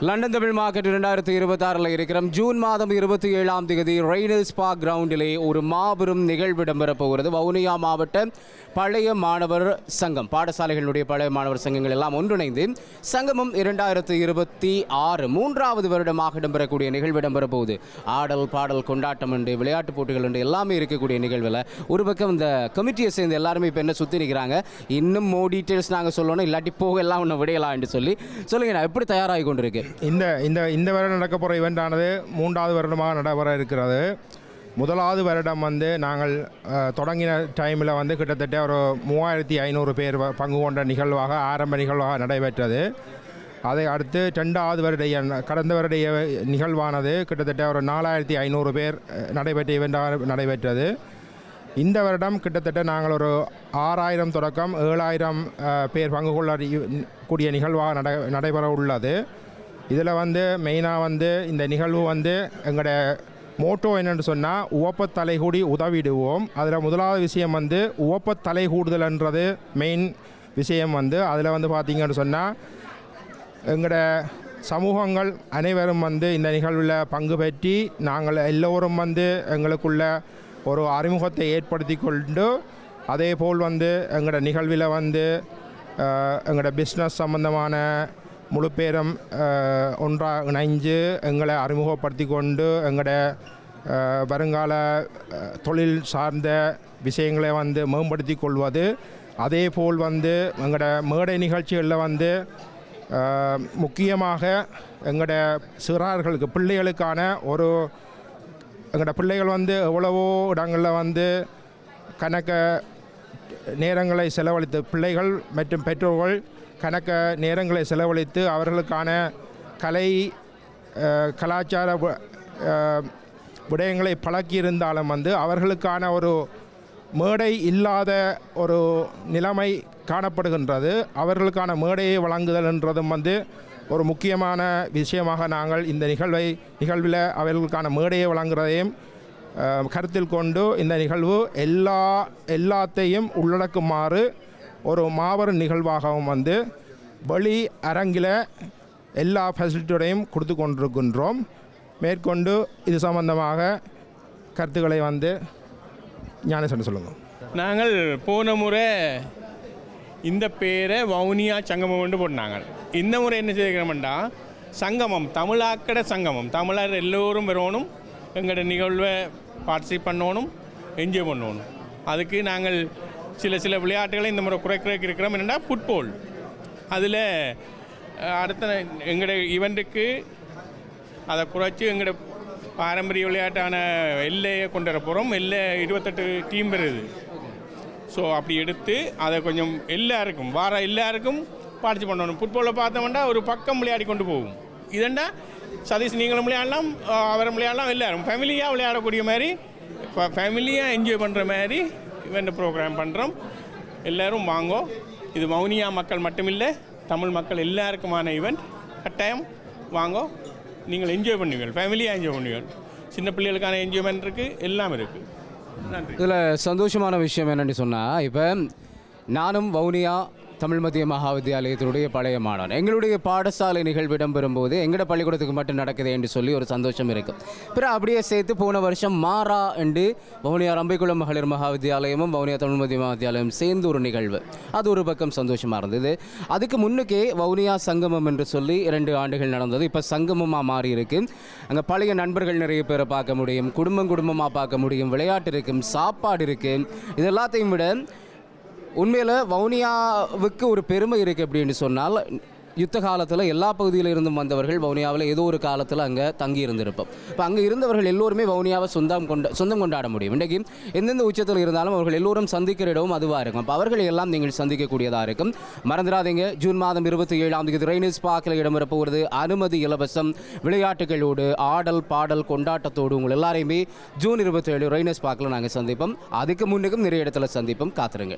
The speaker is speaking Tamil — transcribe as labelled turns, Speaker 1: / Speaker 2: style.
Speaker 1: லண்டன் தமிழ் மார்க்கெட் 2026 இருக்கிறோம். ஜூன் மாதம் 27ஆம் தேதி ரெய்னல்ஸ் பார்க் கிரவுண்டிலே ஒரு மாபெரும் நிகழ்வு இடம்பெறப் போகிறது. வவுனியா மாவட்ட பழைய மாணவர் சங்கம், பாடசாலைகளுடைய பழைய மாணவர் சங்கங்கள் எல்லாம் ஒன்றிணைந்து சங்கமம் 2026 மூன்றாவது வருடமாக இடம்பெறக்கூடிய நிகழ்வு இடம்பெறப் போகுது. ஆடல் பாடல் கொண்டாட்டம் உண்டு, விளையாட்டுப் போட்டிகள் உண்டு, எல்லாமே இருக்கக்கூடிய நிகழ்வில் ஒரு பக்கம் இந்த கமிட்டியை சேர்ந்து எல்லாருமே இப்போ என்ன சுற்றி நிற்கிறாங்க. இன்னும் டீட்டெயில்ஸ் நாங்கள் சொல்லணும், இல்லாட்டி போக எல்லாம் ஒன்று விடையலாம் என்று சொல்லுங்க. நான் எப்படி தயாராகி கொண்டிருக்கு?
Speaker 2: இந்த வருடம் நடக்க போகிற இவெண்டானது மூன்றாவது வருடமாக நடைபெற இருக்கிறது. முதலாவது வருடம் நாங்கள் தொடங்கின டைமில் கிட்டத்தட்ட ஒரு 3500 பேர் பங்கு கொண்ட நிகழ்வாக, ஆரம்ப நிகழ்வாக நடைபெற்றது. அதை அடுத்து கடந்த வருடைய நிகழ்வானது கிட்டத்தட்ட ஒரு 4500 பேர் நடைபெற்ற இவெண்டாக நடைபெற்றது. இந்த வருடம் கிட்டத்தட்ட நாங்கள் ஒரு 6000 தொடக்கம் 7000 பேர் பங்கு கொள்ளக்கூடிய நிகழ்வாக நடைபெற உள்ளது. இதில் மெயினாக இந்த நிகழ்வு எங்களோட மோட்டோ என்னென்னு சொன்னால் உவப்பத் தலைகூடி உதவிடுவோம். அதில் முதலாவது விஷயம் உவப்பத் தலைகூடுதல்ன்றது மெயின் விஷயம். அதில் பார்த்திங்கன்னு சொன்னால் எங்களோட சமூகங்கள் அனைவரும் இந்த நிகழ்வில் பங்கு பெற்றி நாங்கள் எல்லோரும் எங்களுக்குள்ள ஒரு அறிமுகத்தை ஏற்படுத்தி கொண்டு, அதே போல் எங்களோட நிகழ்வில் எங்களோட பிஸ்னஸ் சம்பந்தமான முழு பேரும் ஒன்றாக இணைஞ்சு எங்களை அறிமுகப்படுத்தி கொண்டு எங்களோட வருங்கால தொழில் சார்ந்த விஷயங்களை மேம்படுத்தி கொள்வது. அதே போல் எங்களோட மேடை நிகழ்ச்சிகளில் முக்கியமாக எங்களோட சிறார்களுக்கு பிள்ளைகளுக்கான எங்களோட பிள்ளைகள் எவ்வளவோ இடங்களில் கணக்க நேரங்களை செலவழித்து, பிள்ளைகள் மற்றும் பெற்றோர்கள் கணக்க நேரங்களை செலவழித்து அவர்களுக்கான கலாச்சார விடயங்களை பழக்கியிருந்தாலும் அவர்களுக்கான ஒரு மேடை இல்லாத ஒரு நிலைமை காணப்படுகின்றது. அவர்களுக்கான மேடையை வழங்குதல்ன்றதும் ஒரு முக்கியமான விஷயமாக நாங்கள் இந்த நிகழ்வில் அவர்களுக்கான மேடையை வழங்குறதையும் கருத்தில் கொண்டு இந்த நிகழ்வு எல்லாத்தையும் உள்ளடக்குமாறு ஒரு மாபெரும் நிகழ்வாகவும் வெளி அரங்கில் எல்லா ஃபெசிலிட்டியோடையும் கொடுத்து கொண்டிருக்கின்றோம். மேற்கொண்டு இது சம்பந்தமாக கருத்துக்களை ஞானேசன் சொல்லுங்கள்.
Speaker 3: நாங்கள் போன முறை இந்த பேரை வவுனியா சங்கமம் போட்டாங்க. இந்த முறை என்ன செய்கிறோம்டா, சங்கமம் தமிழாக்கட சங்கமம், தமிழர் எல்லோரும் வரணும், எங்களோட நிகழ்வை பார்ட்டிசிபேட் பண்ணணும், என்ஜாய் பண்ணணும். அதுக்கு நாங்கள் சில விளையாட்டுகளை இந்த முறை குறைக்கிறதுக்கு இருக்கிறோம். என்னென்னா ஃபுட்பால், அதில் அடுத்த எங்களோட ஈவெண்ட்டுக்கு அதை குறைச்சி எங்களோட பாரம்பரிய விளையாட்டான எல்லையை கொண்டு வர போகிறோம். எல்லை 28 டீம் வருது. ஸோ அப்படி எடுத்து அதை கொஞ்சம் எல்லாருக்கும் பார்ட்டிசிபேட் பண்ணணும். ஃபுட்பாலில் பார்த்தோம்னா ஒரு பக்கம் விளையாடி கொண்டு போகும். இதெண்டா சதீஷ் நீங்களும் விளையாடலாம், அவரும் விளையாடலாம், எல்லோரும் ஃபேமிலியாக விளையாடக்கூடிய மாதிரி, ஃபேமிலியாக என்ஜாய் பண்ணுற மாதிரி இவெண்ட் ப்ரோக்ராம் பண்ணுறோம். எல்லோரும் வாங்கோ. இது வவுனியா மக்கள் மட்டுமில்லை, தமிழ் மக்கள் எல்லாருக்குமான ஈவெண்ட். கட்டாயம் வாங்கோ, நீங்கள் என்ஜாய் பண்ணுவீங்க, ஃபேமிலியாக என்ஜாய் பண்ணுவீங்க. சின்ன பிள்ளைகளுக்கான என்ஜாய்மெண்ட் இருக்குது, எல்லாம் இருக்குது. நன்றி.
Speaker 1: இதில் சந்தோஷமான விஷயம் என்னென்னு சொன்னால், இப்போ நானும் வவுனியா தமிழ் மத்திய மகா வித்தியாலயத்தினுடைய பழைய மாணவன். எங்களுடைய பாடசாலை நிகழ்வு இடம்பெறும்போது எங்களோட பள்ளிக்கூடத்துக்கு மட்டும் நடக்குது என்று சொல்லி ஒரு சந்தோஷம் இருக்கும். பிறகு அப்படியே சேர்த்து போன வருஷம் மாறா என்று வவுனியா ரம்பைக்குளம் மகளிர் மகா வித்தியாலயமும் வவுனியா தமிழ் மத்திய மகா வித்தியாலயம் சேர்ந்து ஒரு நிகழ்வு, அது ஒரு பக்கம் சந்தோஷமாக இருந்தது. அதுக்கு முன்னுக்கே வவுனியா சங்கமம் என்று சொல்லி 2 ஆண்டுகள் நடந்தது. இப்போ சங்கமமாக மாறி இருக்கு. அங்கே பழைய நண்பர்கள் நிறைய பேரை பார்க்க முடியும், குடும்பமாக பார்க்க முடியும், விளையாட்டு இருக்கும், சாப்பாடு இருக்குது. இது எல்லாத்தையும் விட உண்மையில் வவுனியாவுக்கு ஒரு பெருமை இருக்குது அப்படின்னு சொன்னால், யுத்த காலத்தில் எல்லா பகுதியில் இருந்தும் வந்தவர்கள் வவுனியாவில் ஏதோ ஒரு காலத்தில் அங்கே தங்கி இருந்திருப்போம். இப்போ அங்கே இருந்தவர்கள் எல்லோருமே வவுனியாவை சொந்தம் கொண்டாட முடியும். இன்றைக்கு எந்தெந்த உச்சத்தில் இருந்தாலும் அவர்கள் எல்லோரும் சந்திக்கிற இடமும் அதுவாக இருக்கும். அப்போ அவர்களை எல்லாம் நீங்கள் சந்திக்கக்கூடியதாக இருக்கும். மறந்துடாதீங்க, ஜூன் மாதம் 27ஆம் தேதி ரெய்னல்ஸ் பார்க்கில் இடம்பெறப் போகிறது. அனுமதி இலவசம், விளையாட்டுகளோடு ஆடல் பாடல் கொண்டாட்டத்தோடு உங்கள் எல்லாரையுமே ஜூன் 27 ரெய்னல்ஸ் பார்க்கில் நாங்கள் சந்திப்போம். அதுக்கு முன்னுக்கும் நிறைய இடத்துல சந்திப்போம். காத்துருங்க.